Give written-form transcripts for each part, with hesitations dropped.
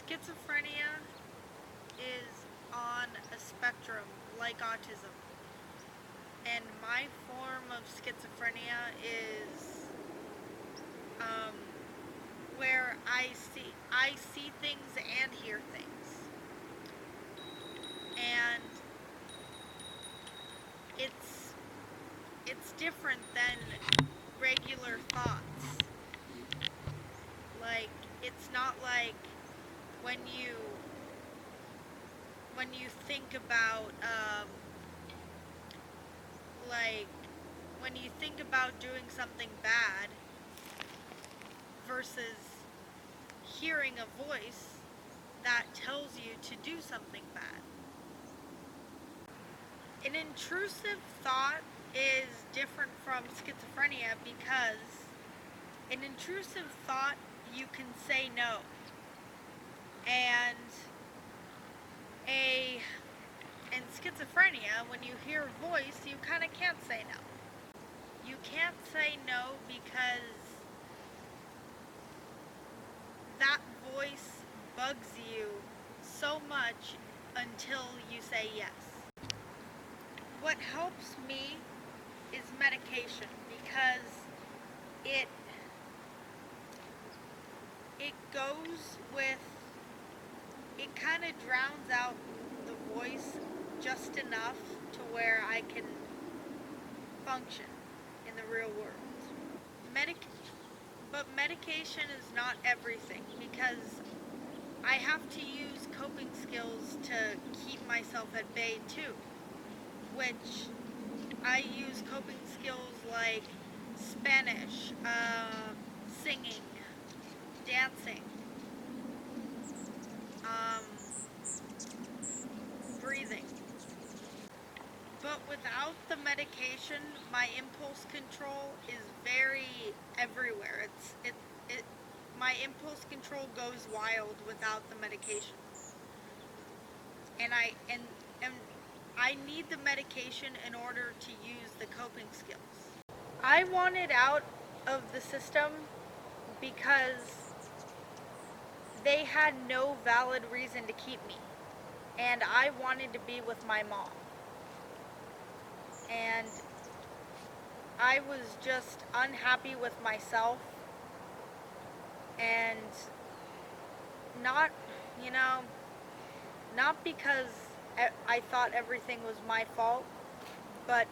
Schizophrenia is on a spectrum like autism, and my form of schizophrenia is where I see things and hear things, and it's different than regular thoughts. Like, it's not like when you think about like when you think about doing something bad versus hearing a voice that tells you to do something bad. An intrusive thought is different from schizophrenia because an intrusive thought you can say no, and in schizophrenia, when you hear a voice, you kind of can't say no. You can't say no because that voice bugs you so much until you say yes. What helps me is medication because it goes with, it kind of drowns out the voice just enough to where I can function in the real world. But medication is not everything because I have to use coping skills to keep myself at bay too, which I use coping skills like Spanish, singing, dancing, breathing. But without the medication, my impulse control is very everywhere. My impulse control goes wild without the medication. And I need the medication in order to use the coping skills. I wanted out of the system because they had no valid reason to keep me. And I wanted to be with my mom. And I was just unhappy with myself, and not because I thought everything was my fault, but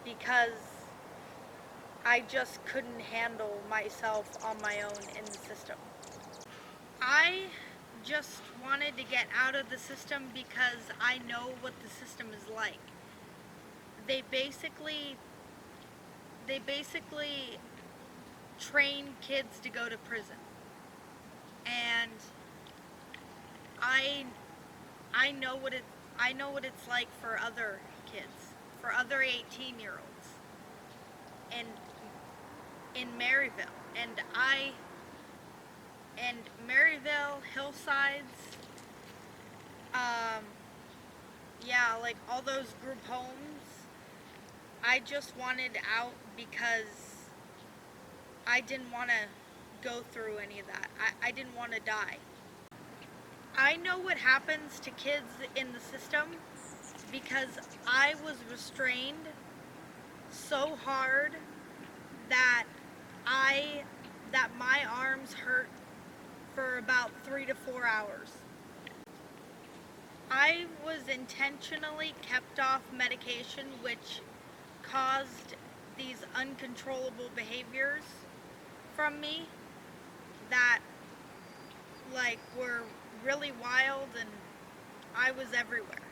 because I just couldn't handle myself on my own in the system. I just wanted to get out of the system because I know what the system is like. They basically train kids to go to prison. And I know what it's like for other kids, for other 18-year-olds in Maryville. And Maryville, Hillsides, like all those group homes. I just wanted out because I didn't want to go through any of that. I didn't want to die. I know what happens to kids in the system because I was restrained so hard that my arms hurt for about 3 to 4 hours. I was intentionally kept off medication, which caused these uncontrollable behaviors from me that were really wild, and I was everywhere.